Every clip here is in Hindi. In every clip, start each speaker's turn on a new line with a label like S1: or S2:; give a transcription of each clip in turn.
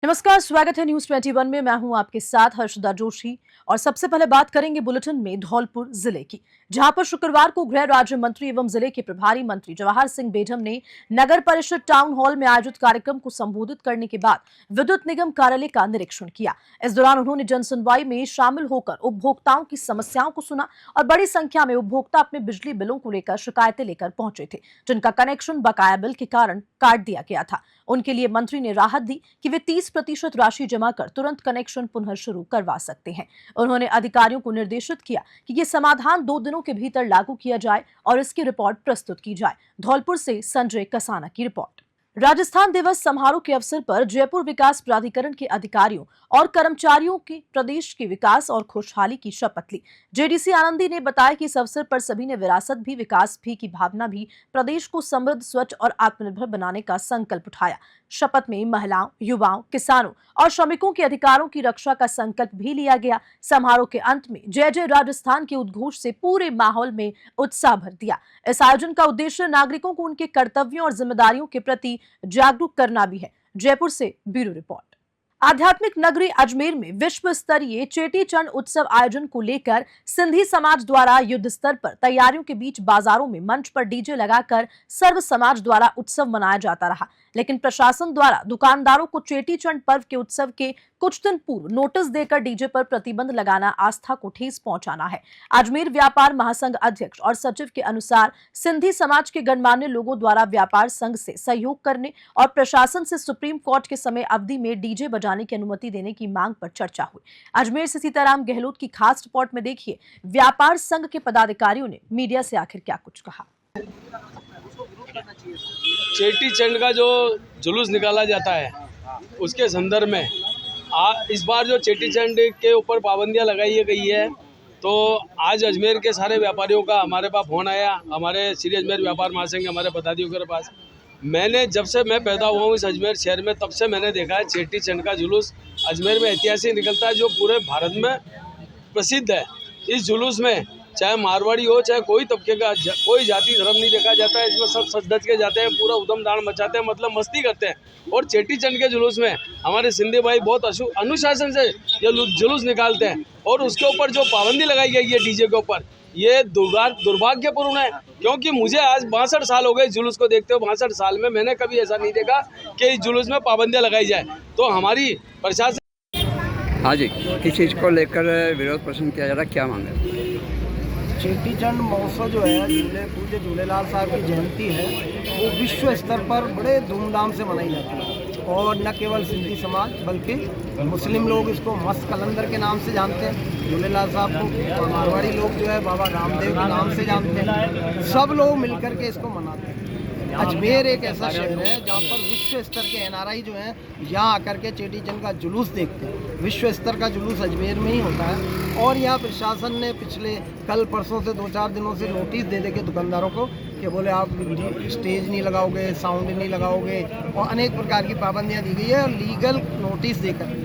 S1: नमस्कार, स्वागत है न्यूज 21 में। मैं हूं आपके साथ हर्षदा जोशी और सबसे पहले बात करेंगे बुलेटिन में धौलपुर जिले की, जहां पर शुक्रवार को गृह राज्य मंत्री एवं जिले के प्रभारी मंत्री जवाहर सिंह बेढम ने नगर परिषद टाउन हॉल में आयोजित कार्यक्रम को संबोधित करने के बाद विद्युत निगम कार्यालय का निरीक्षण किया। इस दौरान उन्होंने जनसुनवाई में शामिल होकर उपभोक्ताओं की समस्याओं को सुना और बड़ी संख्या में उपभोक्ता अपने बिजली बिलों को लेकर शिकायतें लेकर पहुंचे थे, जिनका कनेक्शन बकाया बिल के कारण काट दिया गया था। उनके लिए मंत्री ने राहत दी कि वे 30% राशि जमा कर तुरंत कनेक्शन पुनः शुरू करवा सकते हैं। उन्होंने अधिकारियों को निर्देशित किया कि ये समाधान 2 दिनों के भीतर लागू किया जाए और इसकी रिपोर्ट प्रस्तुत की जाए। धौलपुर से संजय कसाना की रिपोर्ट। राजस्थान दिवस समारोह के अवसर पर जयपुर विकास प्राधिकरण के अधिकारियों और कर्मचारियों की प्रदेश के विकास और खुशहाली की शपथ ली। जेडीसी आनंदी ने बताया कि इस अवसर पर सभी ने विरासत भी विकास भी की भावना भी प्रदेश को समृद्ध, स्वच्छ और आत्मनिर्भर बनाने का संकल्प उठाया। शपथ में महिलाओं, युवाओं, किसानों और श्रमिकों के अधिकारों की रक्षा का संकल्प भी लिया गया। समारोह के अंत में जय जय राजस्थान के उद्घोष से पूरे माहौल में उत्साह भर दिया। इस आयोजन का उद्देश्य नागरिकों को उनके कर्तव्यों और जिम्मेदारियों के प्रति जागरूक करना भी है। जयपुर से ब्यूरो रिपोर्ट। आध्यात्मिक नगरी अजमेर में विश्व स्तरीय चेटीचंड उत्सव आयोजन को लेकर सिंधी समाज द्वारा युद्ध स्तर पर तैयारियों के बीच बाजारों में मंच पर डीजे लगाकर सर्व समाज द्वारा उत्सव मनाया जाता रहा, लेकिन प्रशासन द्वारा दुकानदारों को चेटीचंड पर्व के उत्सव के कुछ दिन पूर्व नोटिस देकर डीजे पर प्रतिबंध लगाना आस्था को ठेस पहुंचाना है। अजमेर व्यापार महासंघ अध्यक्ष और सचिव के अनुसार सिंधी समाज के गणमान्य लोगों द्वारा व्यापार संघ से सहयोग करने और प्रशासन से सुप्रीम कोर्ट के समय अवधि में डीजे बजाने की अनुमति देने की मांग पर चर्चा हुई। अजमेर से सीताराम गहलोत की खास रिपोर्ट में देखिए व्यापार संघ के पदाधिकारियों ने मीडिया से आखिर क्या कुछ कहा।
S2: चेटीचंड का जो जुलूस निकाला जाता है उसके संदर्भ में इस बार जो चेटीचंड के ऊपर पाबंदियां लगाई गई है, तो आज अजमेर के सारे व्यापारियों का हमारे पास फोन आया, हमारे श्री अजमेर व्यापार महासंघ हमारे पदाधिकारियों के पास। मैंने जब से मैं पैदा हुआ हूँ इस अजमेर शहर में, तब से मैंने देखा है चेटीचंड का जुलूस अजमेर में ऐतिहासिक निकलता है, जो पूरे भारत में प्रसिद्ध है। इस जुलूस में चाहे मारवाड़ी हो, चाहे कोई तबके का, कोई जाति धर्म नहीं देखा जाता है। इसमें सब सज धज के जाते हैं, पूरा उधम दान मचाते हैं, मतलब मस्ती करते हैं। और चेटीचंड के जुलूस में हमारे सिंधी भाई बहुत अनुशासन से ये जुलूस निकालते हैं। और उसके ऊपर जो पाबंदी लगाई गई है डीजे के ऊपर, ये दुर्भाग्यपूर्ण है, क्योंकि मुझे आज 62 साल हो गए जुलूस को देखते हुए। 62 साल में मैंने कभी ऐसा नहीं देखा कि इस जुलूस में पाबंदियाँ लगाई जाए। तो हमारी प्रशासन।
S3: हाँ जी, किस चीज़ को लेकर विरोध प्रदर्शन किया जा रहा है, क्या मांग है?
S4: चेटीचंड महोत्सव जो है, पूज्य झूलेलाल साहब की जयंती है, वो विश्व स्तर पर बड़े धूमधाम से मनाई जाती है। और न केवल सिंधी समाज बल्कि मुस्लिम लोग इसको मस्त कलंदर के नाम से जानते हैं, झूलेलाल साहब को। मारवाड़ी लोग जो है बाबा रामदेव के नाम से जानते हैं। सब लोग मिलकर के इसको मनाते हैं। अजमेर एक ऐसा शहर है जहाँ पर विश्व स्तर के एनआरआई जो हैं यहाँ आकर के चेटीचंड का जुलूस देखते हैं। विश्व स्तर का जुलूस अजमेर में ही होता है। और यहाँ प्रशासन ने पिछले कल परसों से 2-4 दिनों से नोटिस दे दे के दुकानदारों को कि बोले आप स्टेज नहीं लगाओगे, साउंड नहीं लगाओगे, और अनेक प्रकार की पाबंदियाँ दी गई है। और लीगल नोटिस देकर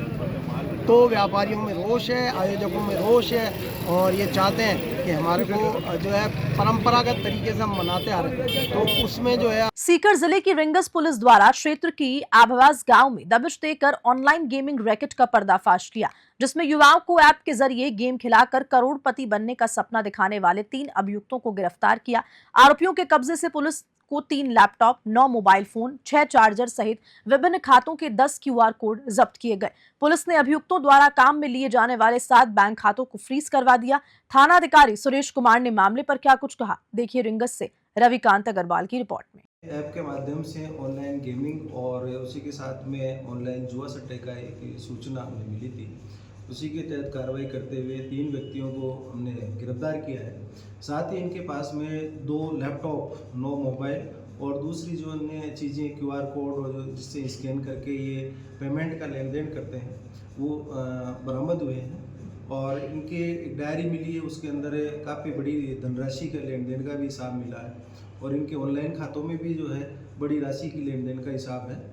S4: तो व्यापारियों में रोष है, आयोजकों में रोष है, और ये चाहते हैं कि हमारे को जो है परंपरागत तरीके से हम मनाते आ रहे हैं, तो उसमें जो है।
S1: सीकर जिले की रिंगस पुलिस द्वारा क्षेत्र की आभवास गांव में दबिश देकर ऑनलाइन गेमिंग रैकेट का पर्दाफाश किया, जिसमें युवाओं को ऐप के जरिए गेम खिलाकर करोड़पति बनने का सपना दिखाने वाले 3 अभियुक्तों को गिरफ्तार किया। आरोपियों के कब्जे से पुलिस को 3 लैपटॉप, 9 मोबाइल फोन, 6 चार्जर सहित विभिन्न खातों के 10 QR कोड जब्त किए गए। पुलिस ने अभियुक्तों द्वारा काम में लिए जाने वाले 7 बैंक खातों को फ्रीज करवा दिया। थाना अधिकारी सुरेश कुमार ने मामले पर क्या कुछ कहा, देखिए रिंगस से रविकांत अग्रवाल की रिपोर्ट में।
S5: ऐप के माध्यम से ऑनलाइन गेमिंग और उसी के साथ में ऑनलाइन जुआ सट्टे का एक सूचना हमें मिली थी। उसी के तहत कार्रवाई करते हुए 3 व्यक्तियों को हमने गिरफ्तार किया है। साथ ही इनके पास में 2 लैपटॉप, 9 मोबाइल और दूसरी जो अन्य चीज़ें QR कोड और जिससे स्कैन करके ये पेमेंट का लेन देन करते हैं वो बरामद हुए हैं। और इनके एक डायरी मिली है, उसके अंदर काफ़ी बड़ी धनराशि का लेन देन का भी हिसाब मिला है। और इनके ऑनलाइन खातों में भी जो है बड़ी राशि की लेन देन का हिसाब है।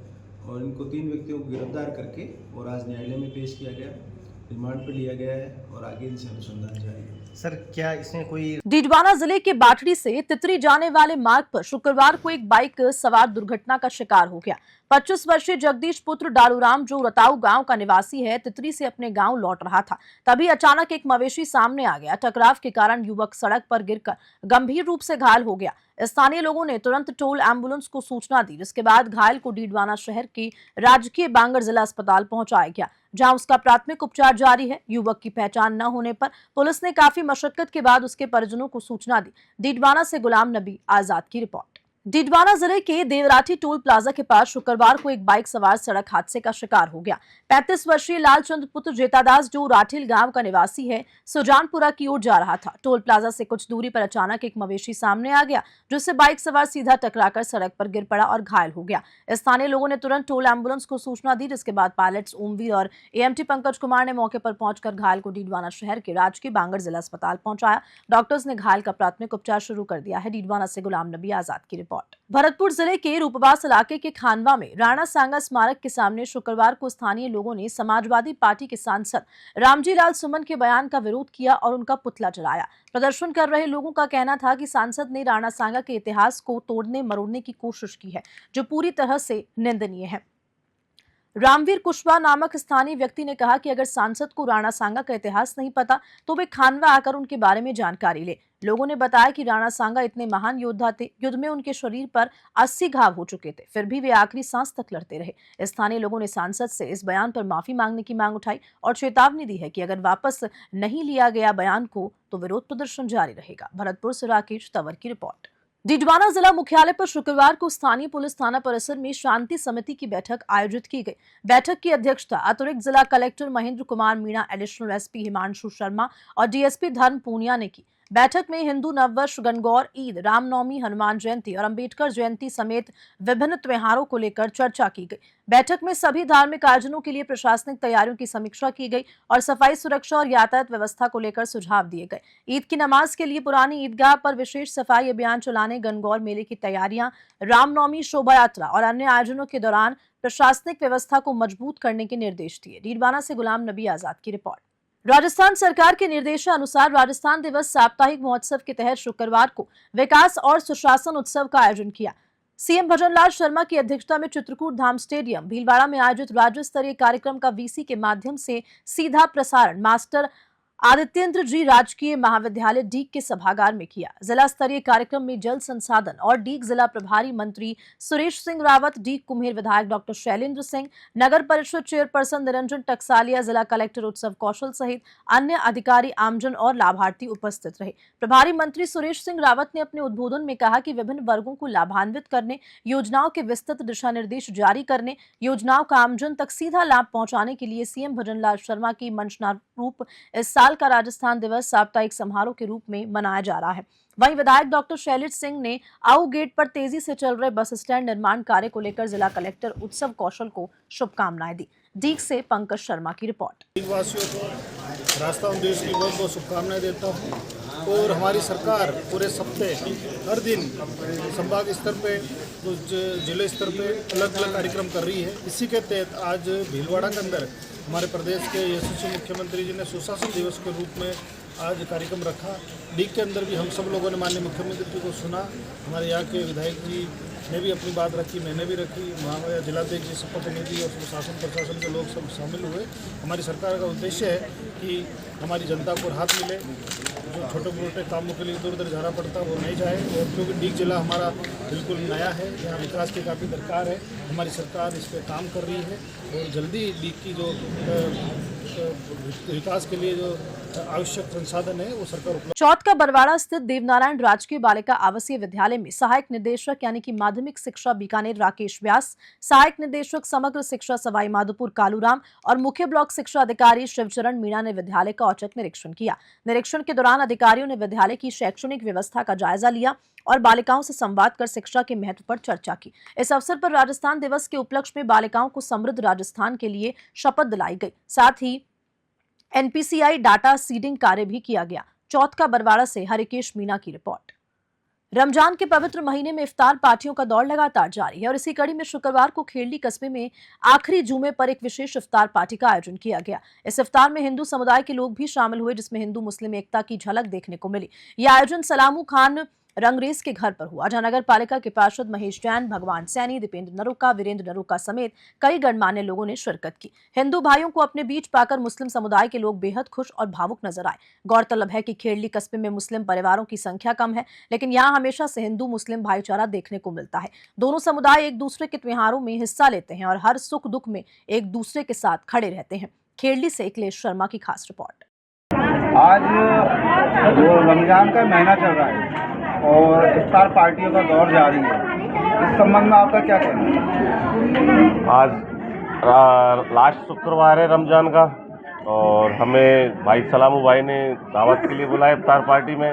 S5: और इनको 3 व्यक्तियों को गिरफ्तार करके और आज न्यायालय में पेश किया गया, रिमांड पर लिया गया है और आगे इनसे अनुसंधान जारी है।
S4: सर, क्या इसमें कोई?
S1: डीडवाना जिले के बाटड़ी से तितरी जाने वाले मार्ग पर शुक्रवार को एक बाइक सवार दुर्घटना का शिकार हो गया। 25 वर्षीय जगदीश पुत्र डालूराम जो रताऊ गांव का निवासी है, तितरी से अपने गांव लौट रहा था। तभी अचानक एक मवेशी सामने आ गया। टकराव के कारण युवक सड़क पर गिरकर गंभीर रूप से घायल हो गया। स्थानीय लोगों ने तुरंत टोल एम्बुलेंस को सूचना दी, जिसके बाद घायल को डीडवाना शहर के राजकीय बांगड़ जिला अस्पताल पहुंचाया गया, जहां उसका प्राथमिक उपचार जारी है। युवक की पहचान न होने पर पुलिस ने काफी मशक्कत के बाद उसके परिजनों को सूचना दी। डीडवाना से गुलाम नबी आजाद की रिपोर्ट। डीडवाना जिले के देवराठी टोल प्लाजा के पास शुक्रवार को एक बाइक सवार सड़क हादसे का शिकार हो गया। 35 वर्षीय लालचंद पुत्र जेतादास जो राठिल गांव का निवासी है, सुजानपुरा की ओर जा रहा था। टोल प्लाजा से कुछ दूरी पर अचानक एक मवेशी सामने आ गया, जिससे बाइक सवार सीधा टकराकर सड़क पर गिर पड़ा और घायल हो गया। स्थानीय लोगों ने तुरंत टोल एम्बुलेंस को सूचना दी, जिसके बाद पायलट्स ओमवीर और एएमटी पंकज कुमार ने मौके पर पहुंचकर घायल को डीडवाना शहर के राजकीय बांगड़ जिला अस्पताल पहुंचाया। डॉक्टर्स ने घायल का प्राथमिक उपचार शुरू कर दिया है। डीडवाना से गुलाम नबी आजाद की रिपोर्ट। भरतपुर जिले के रूपबास इलाके के खानवा में राणा सांगा स्मारक के सामने शुक्रवार को स्थानीय लोगों ने समाजवादी पार्टी के सांसद रामजी लाल सुमन के बयान का विरोध किया और उनका पुतला जलाया। प्रदर्शन कर रहे लोगों का कहना था कि सांसद ने राणा सांगा के इतिहास को तोड़ने मरोड़ने की कोशिश की है, जो पूरी तरह से निंदनीय है। रामवीर कुशवाहा नामक स्थानीय व्यक्ति ने कहा कि अगर सांसद को राणा सांगा का इतिहास नहीं पता तो वे खानवा आकर उनके बारे में जानकारी ले। लोगों ने बताया कि राणा सांगा इतने महान योद्धा थे, युद्ध में उनके शरीर पर 80 घाव हो चुके थे, फिर भी वे आखिरी सांस तक लड़ते रहे। स्थानीय लोगों ने सांसद से इस बयान पर माफी मांगने की मांग उठाई और चेतावनी दी है कि अगर वापस नहीं लिया गया बयान को तो विरोध प्रदर्शन जारी रहेगा। भरतपुर से राकेश तंवर की रिपोर्ट। डीडवाना जिला मुख्यालय पर शुक्रवार को स्थानीय पुलिस थाना परिसर में शांति समिति की बैठक आयोजित की गई। बैठक की अध्यक्षता अतिरिक्त जिला collector Mahendra Kumar Meena, additional SP Himanshu Sharma और डीएसपी धर्म पूनिया ने की। बैठक में हिंदू नववर्ष, गणगौर, ईद, रामनवमी, हनुमान जयंती और अंबेडकर जयंती समेत विभिन्न त्योहारों को लेकर चर्चा की गई। बैठक में सभी धार्मिक आयोजनों के लिए प्रशासनिक तैयारियों की समीक्षा की गई और सफाई, सुरक्षा और यातायात व्यवस्था को लेकर सुझाव दिए गए। ईद की नमाज के लिए पुरानी ईदगाह पर विशेष सफाई अभियान चलाने, गणगौर मेले की तैयारियां, रामनवमी शोभा यात्रा और अन्य आयोजनों के दौरान प्रशासनिक व्यवस्था को मजबूत करने के निर्देश दिए। डीडवाना से गुलाम नबी आजाद की रिपोर्ट। राजस्थान सरकार के निर्देशानुसार राजस्थान दिवस साप्ताहिक महोत्सव के तहत शुक्रवार को विकास और सुशासन उत्सव का आयोजन किया। सीएम भजनलाल शर्मा की अध्यक्षता में चित्रकूट धाम स्टेडियम भीलवाड़ा में आयोजित राज्य स्तरीय कार्यक्रम का वीसी के माध्यम से सीधा प्रसारण मास्टर आदित्येंद्र जी राजकीय महाविद्यालय डीग के सभागार में किया। जिला स्तरीय कार्यक्रम में जल संसाधन और डीग जिला प्रभारी मंत्री सुरेश सिंह रावत, डीग कुम्हेर विधायक डॉक्टर शैलेंद्र सिंह, नगर परिषद चेयरपर्सन निरंजन टकसालिया, जिला कलेक्टर उत्सव कौशल सहित अन्य अधिकारी, आमजन और लाभार्थी उपस्थित रहे। प्रभारी मंत्री सुरेश सिंह रावत ने अपने उद्बोधन में कहा कि विभिन्न वर्गों को लाभान्वित करने, योजनाओं के विस्तृत दिशा निर्देश जारी करने, योजनाओं का आमजन तक सीधा लाभ पहुंचाने के लिए सीएम भजनलाल शर्मा की मंशना रूप इस साल का राजस्थान दिवस साप्ताहिक समारोह के रूप में मनाया जा रहा है। वहीं विधायक डॉक्टर शैलेंद्र सिंह ने आउ गेट पर तेजी से चल रहे बस स्टैंड निर्माण कार्य को लेकर जिला कलेक्टर उत्सव कौशल को शुभकामनाएं दी। डीग से पंकज शर्मा की रिपोर्ट।
S6: वासियों को राजस्थान दिवस की बहुत बहुत शुभकामनाएं देता हूँ और हमारी सरकार पूरे सप्ताह हर दिन संभाग स्तर पे तो जिले स्तर पे अलग अलग कार्यक्रम कर रही है। इसी के तहत आज भीलवाड़ा के अंदर हमारे प्रदेश के यशस्वी मुख्यमंत्री जी ने सुशासन दिवस के रूप में आज कार्यक्रम रखा। डीग के अंदर भी हम सब लोगों ने माननीय मुख्यमंत्री जी को सुना, हमारे यहाँ के विधायक जी ने भी अपनी बात रखी, मैंने भी रखी, वहाँ जिलाध्यक्ष जी, शपथ निधि और शासन प्रशासन के लोग सब शामिल हुए। हमारी सरकार का उद्देश्य है कि हमारी जनता को राहत मिले, जो छोटे मोटे कामों के लिए इधर उधर जाना पड़ता वो नहीं जाए। और क्योंकि डीग जिला हमारा बिल्कुल नया है, यहाँ विकास की काफ़ी दरकार है, हमारी सरकार इस पर काम कर रही है और जल्दी डीग की जो विकास के लिए जो आवश्यक संसाधन है वो सरकार उपलब्ध।
S1: चौथ का बरवाड़ा स्थित देवनारायण राजकीय बालिका आवासीय विद्यालय में सहायक निदेशक यानी कि माध्यमिक शिक्षा बीकानेर राकेश व्यास, सहायक निदेशक समग्र शिक्षा सवाई माधोपुर कालूराम और मुख्य ब्लॉक शिक्षा अधिकारी शिवचरण मीणा ने विद्यालय का औचक निरीक्षण किया। निरीक्षण के दौरान अधिकारियों ने विद्यालय की शैक्षणिक व्यवस्था का जायजा लिया और बालिकाओं से संवाद कर शिक्षा के महत्व पर चर्चा की। इस अवसर पर राजस्थान दिवस के उपलक्ष्य में बालिकाओं को समृद्ध राजस्थान के लिए शपथ दिलाई गई। साथ ही एनपीसीआई डाटा सीडिंग कार्य भी किया गया। चौथ का बरवाड़ा से हरिकेश मीणा की रिपोर्ट। रमजान के पवित्र महीने में इफ्तार पार्टियों का दौर लगातार जारी है और इसी कड़ी में शुक्रवार को खेरली कस्बे में आखिरी जुमे पर एक विशेष इफ्तार पार्टी का आयोजन किया गया। इस इफ्तार में हिंदू समुदाय के लोग भी शामिल हुए, जिसमें हिंदू मुस्लिम एकता की झलक देखने को मिली। यह आयोजन सलामू खान रंगरेज के घर पर हुआ, जहां नगर पालिका के पार्षद महेश जैन, भगवान सैनी, दीपेंद्र नरूका, वीरेंद्र नरूका समेत कई गणमान्य लोगों ने शिरकत की। हिंदू भाइयों को अपने बीच पाकर मुस्लिम समुदाय के लोग बेहद खुश और भावुक नजर आए। गौरतलब है कि खेड़ली कस्बे में मुस्लिम परिवारों की संख्या कम है, लेकिन यहाँ हमेशा से हिंदू मुस्लिम भाईचारा देखने को मिलता है। दोनों समुदाय एक दूसरे के त्योहारों में हिस्सा लेते हैं और हर सुख दुख में एक दूसरे के साथ खड़े रहते हैं। खेड़ली से अखिलेश शर्मा की खास रिपोर्ट।
S7: आज जो रमजान का महीना चल रहा है और इफ्तार पार्टियों का दौर जारी है, इस संबंध में आपका क्या कहना है?
S8: आज लास्ट शुक्रवार है रमजान का और हमें भाई सलामू भाई ने दावत के लिए बुलाया इफ्तार पार्टी में।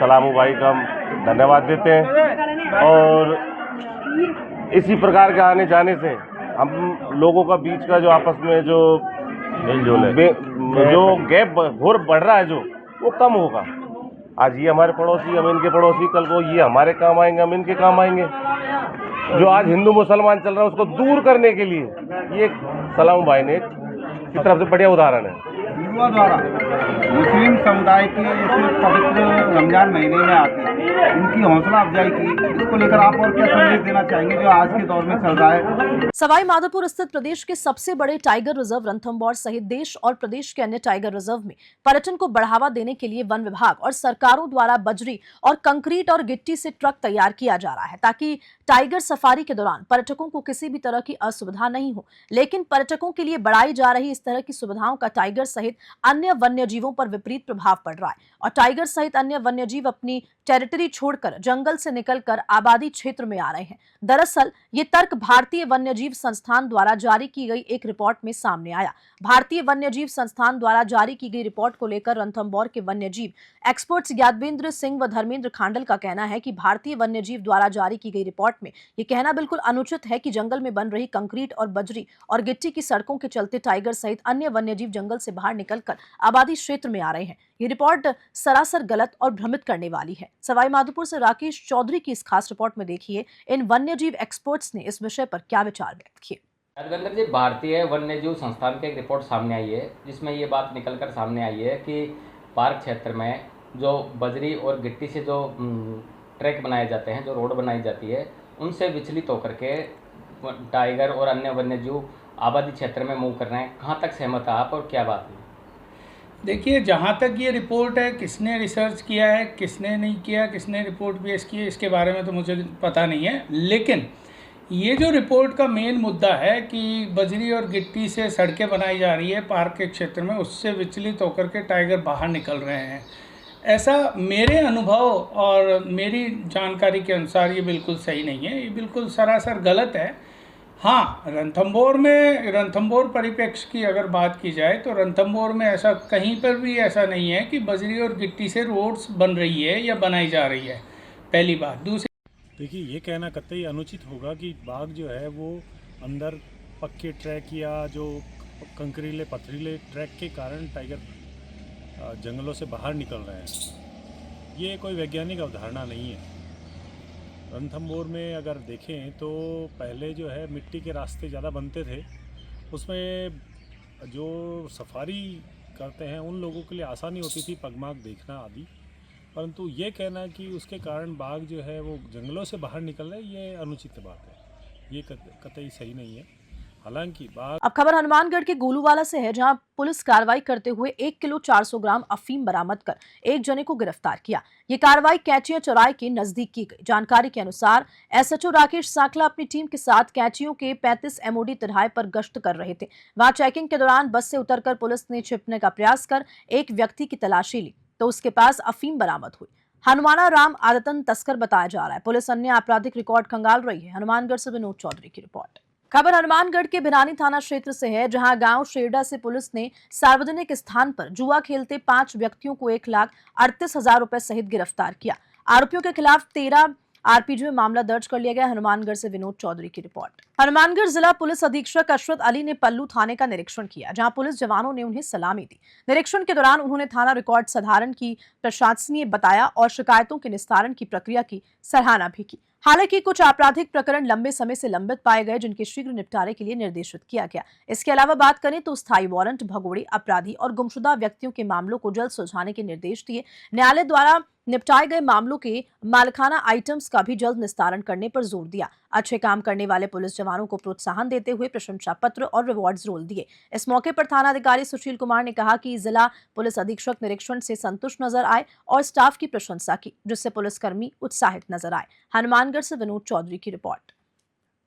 S8: सलामू भाई का हम धन्यवाद देते हैं और इसी प्रकार के आने जाने से हम लोगों का बीच का जो आपस में जो जो गैप और बढ़ रहा है जो वो कम होगा। आज ये हमारे पड़ोसी, हम इनके पड़ोसी, कल को ये हमारे काम आएंगे, हम इनके काम आएंगे। जो आज हिंदू मुसलमान चल रहा है उसको दूर करने के लिए ये सलाम भाई ने की तरफ से बढ़िया उदाहरण है।
S7: युवा द्वारा मुस्लिम समुदाय के इस पवित्र रमजान महीने में आके इनकी हौसला अफजाई की, इसको लेकर आप और क्या संदेश देना चाहेंगे जो आज के दौर में चल रहा है?
S1: सवाई माधोपुर स्थित प्रदेश के सबसे बड़े टाइगर रिजर्व रणथंभौर सहित देश और प्रदेश के अन्य टाइगर रिजर्व में पर्यटन को बढ़ावा देने के लिए वन विभाग और सरकारों द्वारा बजरी और कंक्रीट और गिट्टी से ट्रक तैयार किया जा रहा है, ताकि टाइगर सफारी के दौरान पर्यटकों को किसी भी तरह की असुविधा नहीं हो। लेकिन पर्यटकों के लिए बढ़ाई जा रही इस तरह की सुविधाओं का टाइगर सहित अन्य वन्य जीवों पर विपरीत प्रभाव पड़ रहा है और टाइगर सहित अन्य वन्य जीव अपनी टेरिटरी छोड़कर जंगल से निकलकर आबादी क्षेत्र में आ रहे हैं। दरअसल ये तर्क भारतीय वन्यजीव संस्थान द्वारा जारी की गई एक रिपोर्ट में सामने आया। भारतीय वन्यजीव संस्थान द्वारा जारी की गई रिपोर्ट को लेकर रणथंभौर के वन्यजीव एक्सपर्ट्स यादवेंद्र सिंह व धर्मेंद्र खांडल का कहना है कि भारतीय वन्यजीव द्वारा जारी की गई रिपोर्ट में ये कहना बिल्कुल अनुचित है कि जंगल में बन रही कंक्रीट और बजरी और गिट्टी की सड़कों के चलते टाइगर सहित अन्य वन्यजीव जंगल से बाहर निकलकर आबादी क्षेत्र में आ रहे हैं। ये रिपोर्ट सरासर गलत और भ्रमित करने वाली है। सवाई माधोपुर से राकेश चौधरी की इस खास रिपोर्ट में देखिए इन वन्यजीव एक्सपर्ट्स ने इस विषय पर क्या विचार व्यक्त किए।
S9: यादवेंद्र जी, भारतीय वन्यजीव संस्थान की एक रिपोर्ट सामने आई है जिसमें ये बात निकलकर सामने आई है कि पार्क क्षेत्र में जो बजरी और गिट्टी से जो ट्रैक बनाए जाते हैं, जो रोड बनाई जाती है, उनसे विचलित होकर के टाइगर और अन्य वन्यजीव आबादी क्षेत्र में मूव कर रहे हैं। कहाँ तक सहमत है आप और क्या बात है?
S10: देखिए, जहाँ तक ये रिपोर्ट है, किसने रिसर्च किया है, किसने नहीं किया, किसने रिपोर्ट पेश की है, इसके बारे में तो मुझे पता नहीं है। लेकिन ये जो रिपोर्ट का मेन मुद्दा है कि बजरी और गिट्टी से सड़कें बनाई जा रही है पार्क के क्षेत्र में, उससे विचलित होकर के टाइगर बाहर निकल रहे हैं, ऐसा मेरे अनुभव और मेरी जानकारी के अनुसार ये बिल्कुल सही नहीं है। ये बिल्कुल सरासर गलत है। हाँ, रणथंभौर परिप्रेक्ष्य की अगर बात की जाए तो रणथंभौर में ऐसा कहीं पर भी ऐसा नहीं है कि बजरी और गिट्टी से रोड्स बन रही है या बनाई जा रही है, पहली बात। दूसरी,
S6: देखिए, ये कहना कतई अनुचित होगा कि बाघ जो है वो अंदर पक्के ट्रैक या जो कंकरीले पथरीले ट्रैक के कारण टाइगर जंगलों से बाहर निकल रहे हैं। ये कोई वैज्ञानिक अवधारणा नहीं है। रणथंभौर में अगर देखें तो पहले जो है मिट्टी के रास्ते ज़्यादा बनते थे, उसमें जो सफारी करते हैं उन लोगों के लिए आसानी होती थी पगमार्क देखना आदि, परंतु ये कहना कि उसके कारण बाघ जो है वो जंगलों से बाहर निकल रहे, ये अनुचित बात है। ये कतई सही नहीं है। हालांकि
S1: अब खबर हनुमानगढ़ के गोलूवाला से है, जहां पुलिस कार्रवाई करते हुए 1 किलो 400 ग्राम अफीम बरामद कर एक जने को गिरफ्तार किया। ये कार्रवाई कैचियां चौराहे के नजदीक की गई। जानकारी के अनुसार एसएचओ राकेश साकला अपनी टीम के साथ कैचियों के 35 एमओडी तिराहे पर गश्त कर रहे थे। वहां चेकिंग के दौरान बस से उतरकर पुलिस ने छिपने का प्रयास कर एक व्यक्ति की तलाशी ली तो उसके पास अफीम बरामद हुई। हनुमाना राम आदतन तस्कर बताया जा रहा है। पुलिस अन्य आपराधिक रिकॉर्ड खंगाल रही है। हनुमानगढ़ से विनोद चौधरी की रिपोर्ट। खबर हनुमानगढ़ के भिनानी थाना क्षेत्र से है, जहां गांव शेरडा से पुलिस ने सार्वजनिक स्थान पर जुआ खेलते 5 व्यक्तियों को 1,38,000 रुपए सहित गिरफ्तार किया। आरोपियों के खिलाफ 13 आरपीजी में मामला दर्ज कर लिया गया। हनुमानगढ़ से विनोद चौधरी की रिपोर्ट। हनुमानगढ़ जिला पुलिस अधीक्षक अशरत अली ने पल्लू थाने का निरीक्षण किया, जहां पुलिस जवानों ने उन्हें सलामी दी। निरीक्षण के दौरान उन्होंने थाना रिकॉर्ड साधारण की प्रशासनीय बताया और शिकायतों के निस्तारण की प्रक्रिया की सराहना भी की। हालांकि कुछ आपराधिक प्रकरण लंबे समय से लंबित पाए गए, जिनके शीघ्र निपटारे के लिए निर्देशित किया गया। इसके अलावा बात करें तो स्थायी वारंट, भगोड़े, अपराधी और गुमशुदा व्यक्तियों के मामलों को जल्द सुलझाने के निर्देश दिए। न्यायालय द्वारा निपटाए गए मामलों के मालखाना आइटम्स का भी जल्द निस्तारण करने पर जोर दिया। अच्छे काम करने वाले पुलिस जवानों को प्रोत्साहन देते हुए प्रशंसा पत्र और रिवॉर्ड्स रोल दिए। इस मौके पर थाना अधिकारी सुशील कुमार ने कहा कि जिला पुलिस अधीक्षक निरीक्षण से संतुष्ट नजर आए और स्टाफ की प्रशंसा की, जिससे पुलिसकर्मी उत्साहित नजर आए। हनुमानगढ़ से विनोद चौधरी की रिपोर्ट।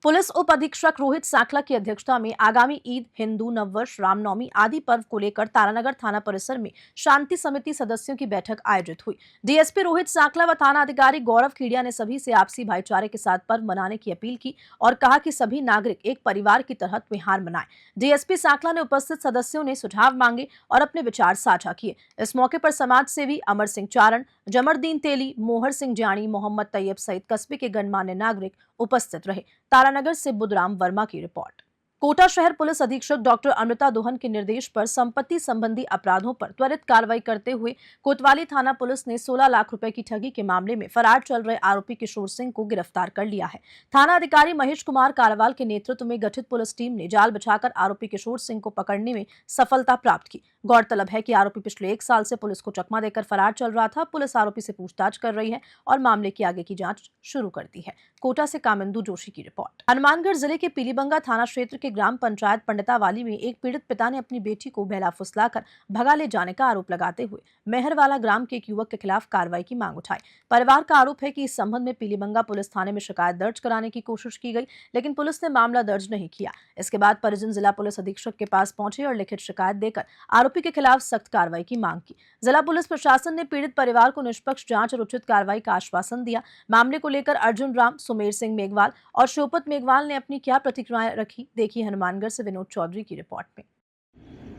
S1: पुलिस उप अधीक्षक रोहित साखला की अध्यक्षता में आगामी ईद, हिंदू नववर्ष, रामनवमी आदि पर्व को लेकर तारानगर थाना परिसर में शांति समिति सदस्यों की बैठक आयोजित हुई। डीएसपी रोहित साखला व थाना अधिकारी गौरव खीड़िया ने सभी से आपसी भाईचारे के साथ पर्व मनाने की अपील की और कहा कि सभी नागरिक एक परिवार की तरह त्योहार मनाएं। डीएसपी साखला ने उपस्थित सदस्यों ने सुझाव मांगे और अपने विचार साझा किए। इस मौके पर समाज सेवी अमर सिंह चारण, जमरदीन तेली, मोहर सिंह जानी, मोहम्मद तैयब सहित कस्बे के गणमान्य नागरिक उपस्थित रहे। तारानगर से बुधराम वर्मा की रिपोर्ट। कोटा शहर पुलिस अधीक्षक डॉक्टर अमृता दोहन के निर्देश पर संपत्ति संबंधी अपराधों पर त्वरित कार्रवाई करते हुए कोतवाली थाना पुलिस ने 16 लाख रुपए की ठगी के मामले में फरार चल रहे आरोपी किशोर सिंह को गिरफ्तार कर लिया है। थाना अधिकारी महेश कुमार कारवाल के नेतृत्व में गठित पुलिस टीम ने जाल बिछाकर आरोपी किशोर सिंह को पकड़ने में सफलता प्राप्त की। गौरतलब है कि आरोपी पिछले 1 साल से पुलिस को चकमा देकर फरार चल रहा था। पुलिस आरोपी से पूछताछ कर रही है और मामले की आगे की जांच शुरू कर दी है। कोटा से कामिंदु जोशी की रिपोर्ट। हनुमानगढ़ जिले के पीलीबंगा थाना क्षेत्र के ग्राम पंचायत पंडितावाली में एक पीड़ित पिता ने अपनी बेटी को बहला फुसलाकर भगा ले जाने का आरोप लगाते हुए मेहरवाला ग्राम के एक युवक के खिलाफ कार्रवाई की मांग उठाई। परिवार का आरोप है कि इस संबंध में पीलीबंगा पुलिस थाने में शिकायत दर्ज कराने की कोशिश की गई, लेकिन पुलिस ने मामला दर्ज नहीं किया। इसके बाद परिजन जिला पुलिस अधीक्षक के पास पहुंचे और लिखित शिकायत देकर आरोपी के खिलाफ सख्त कार्रवाई की मांग की। जिला पुलिस प्रशासन ने पीड़ित परिवार को निष्पक्ष जांच और उचित कार्रवाई का आश्वासन दिया। मामले को लेकर अर्जुन राम, सुमेर सिंह मेघवाल और शिवपत मेघवाल ने अपनी क्या प्रतिक्रियाएं रखी, देखिए हनुमानगढ़ से विनोद चौधरी की रिपोर्ट में।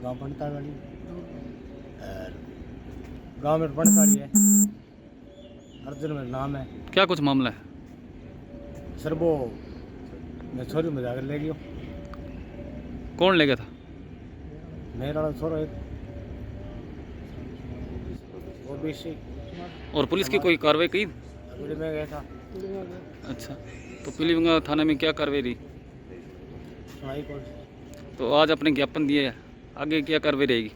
S4: गाँव में पंडितावाली है, अर्जुन मेरा नाम है।
S11: क्या कुछ मामला है
S4: सर? वो मैं छोरी में जाकर ले गया।
S11: कौन ले गया था?
S4: मेरा छोरा एक ओबीसी।
S11: और पुलिस की कोई कार्रवाई की?
S4: में गया था।
S11: अच्छा, तो पीलीबंगा थाने में क्या कार्रवाई रही?
S4: सुनाई कौन?
S11: तो आज अपने ज्ञापन दिए, आगे क्या कार्रवाई रहेगी?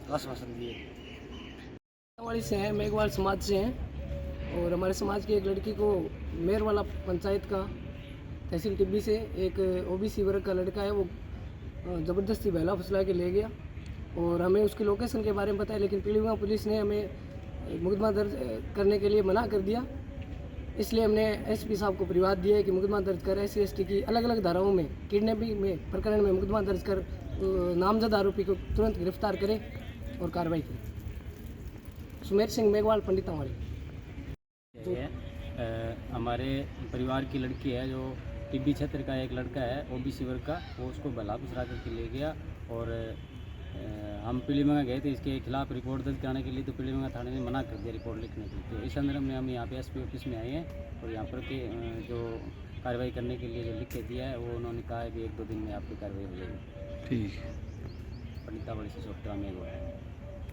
S4: आश्वासन दिए।
S12: वाली से हैं, मेघवाल समाज से हैं और हमारे समाज की एक लड़की को मेहरवाला पंचायत का तहसील टिब्बी से एक ओबीसी वर्ग का लड़का है, वो ज़बरदस्ती बहला फुसला के ले गया और हमें उसकी लोकेशन के बारे में बताया, लेकिन पीलीबंगा पुलिस ने हमें मुकदमा दर्ज करने के लिए मना कर दिया। इसलिए हमने एसपी साहब को परिवाद दिया है कि मुकदमा दर्ज कर SC/ST की अलग अलग धाराओं में किडनैपिंग में प्रकरण में मुकदमा दर्ज कर नामजद आरोपी को तुरंत गिरफ्तार करें और कार्रवाई करें। सुमेर सिंह मेघवाल, पंडितावाली।
S13: हमारे परिवार की लड़की है जो टिब्बी क्षेत्र का एक लड़का है ओबीसी वर्ग का, वो उसको बहला फुसला करके ले गया और हम पीलीबंगा गए थे इसके खिलाफ रिपोर्ट दर्ज कराने के लिए, तो पीलीबंगा थाने ने मना कर दिया रिपोर्ट लिखने की। तो इस संदर्भ में हम यहाँ पे SP ऑफिस में आए हैं और यहाँ पर के जो कार्रवाई करने के लिए जो लिख के दिया है वो उन्होंने कहा है कि 1-2 दिन में आपकी कार्रवाई हो जाएगी।
S11: ठीक।
S13: पंडितावाली से सोफ्टवेयर में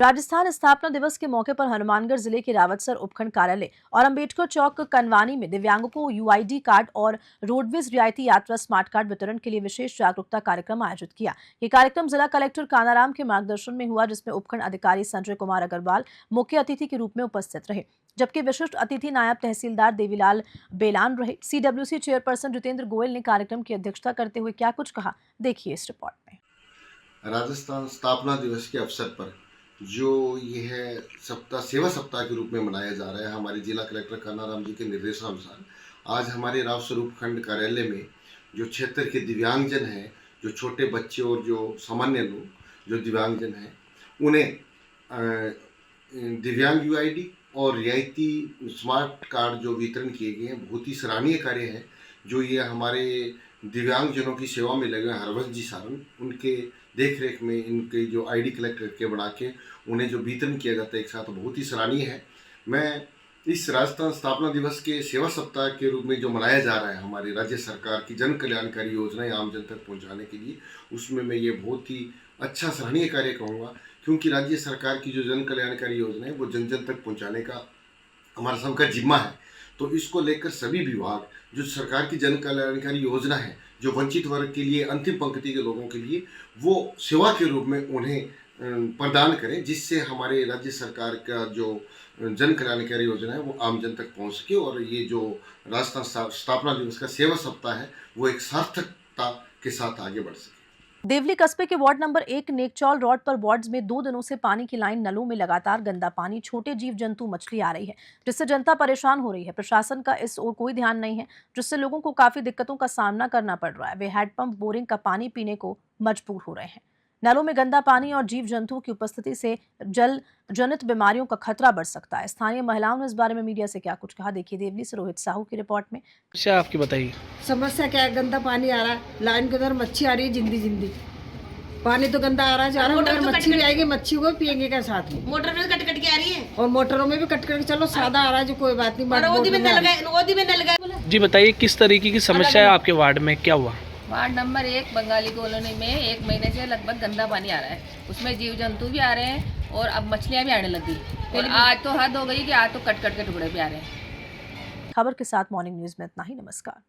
S1: राजस्थान स्थापना दिवस के मौके पर हनुमानगढ़ जिले के रावतसर उपखंड कार्यालय और अंबेडकर चौक कनवानी में दिव्यांगों को UID कार्ड और रोडवेज रियायती यात्रा स्मार्ट कार्ड वितरण के लिए विशेष जागरूकता कार्यक्रम आयोजित किया। ये कार्यक्रम जिला कलेक्टर कानाराम के मार्गदर्शन में हुआ, जिसमें उपखंड अधिकारी संजय कुमार अग्रवाल मुख्य अतिथि के रूप में उपस्थित रहे, जबकि विशिष्ट अतिथि नायब तहसीलदार देवीलाल बेलान रहे। CWC चेयरपर्सन जितेंद्र गोयल ने कार्यक्रम की अध्यक्षता करते हुए क्या कुछ कहा, देखिए इस रिपोर्ट में।
S14: राजस्थान स्थापना दिवस के अवसर पर जो यह सप्ताह सेवा सप्ताह के रूप में मनाया जा रहा है, हमारे जिला कलेक्टर कानाराम जी के निर्देशानुसार आज हमारे रावतसर उपखंड कार्यालय में जो क्षेत्र के दिव्यांगजन हैं, जो छोटे बच्चे और जो सामान्य लोग जो दिव्यांगजन हैं, उन्हें दिव्यांग UID और रियायती स्मार्ट कार्ड जो वितरण किए गए हैं, बहुत ही सराहनीय कार्य है। जो ये हमारे दिव्यांगजनों की सेवा में लगे हरवंश जी सारन, उनके देख रेख में इनके जो ID कलेक्ट करके बना के उन्हें जो वितरण किया जाता है एक साथ, बहुत ही सराहनीय है। मैं इस राजस्थान स्थापना दिवस के सेवा सप्ताह के रूप में जो मनाया जा रहा है हमारी राज्य सरकार की जन कल्याणकारी योजनाएं आम जन तक पहुंचाने के लिए, उसमें मैं ये बहुत ही अच्छा सराहनीय कार्य कहूँगा, क्योंकि राज्य सरकार की जो जन कल्याणकारी योजना है वो जन जन तक पहुँचाने का हमारा सबका जिम्मा है। तो इसको लेकर सभी विभाग जो सरकार की जन कल्याणकारी योजना है, जो वंचित वर्ग के लिए, अंतिम पंक्ति के लोगों के लिए, वो सेवा के रूप में उन्हें प्रदान करें, जिससे हमारे राज्य सरकार का जो जन कल्याणकारी योजना है वो आम जन तक पहुंच सके और ये जो राजस्थान स्थापना दिवस का सेवा सप्ताह है वो एक सार्थकता के साथ आगे बढ़ सके।
S1: देवली कस्बे के वार्ड नंबर 1 नेकचौल रोड पर वार्ड्स में 2 दिनों से पानी की लाइन, नलों में लगातार गंदा पानी, छोटे जीव जंतु, मछली आ रही है, जिससे जनता परेशान हो रही है। प्रशासन का इस ओर कोई ध्यान नहीं है, जिससे लोगों को काफी दिक्कतों का सामना करना पड़ रहा है। वे हैंडपंप, बोरिंग का पानी पीने को मजबूर हो रहे हैं। नलों में गंदा पानी और जीव जंतुओं की उपस्थिति से जल जनित बीमारियों का खतरा बढ़ सकता है। स्थानीय महिलाओं ने इस बारे में मीडिया से क्या कुछ कहा, देखिए देवली से रोहित साहू की रिपोर्ट में।
S11: क्या आपकी बताइए
S15: समस्या क्या है? गंदा पानी आ रहा है, लाइन के अंदर मच्छी आ रही है, जिंदी पानी तो गंदा आ रहा है, जा रहा है, मच्छी भी आएगी, मच्छी को पियेंगे क्या साथ में?
S16: मोटर में कट कट के आ रही है
S15: और मोटरों में भी कट कट के, चलो सादा आ रहा है जो कोई बात नहीं,
S16: ओदी में न लगाए।
S11: जी बताइए, किस तरीके की समस्या है आपके वार्ड में, क्या हुआ?
S16: वार्ड नंबर 1 बंगाली कॉलोनी में 1 महीने से लगभग गंदा पानी आ रहा है, उसमें जीव जंतु भी आ रहे हैं और अब मछलियां भी आने लगी। और आज तो हद हो गई कि आज तो कट कट के टुकड़े भी आ रहे हैं।
S1: खबर के साथ मॉर्निंग न्यूज में इतना ही। नमस्कार।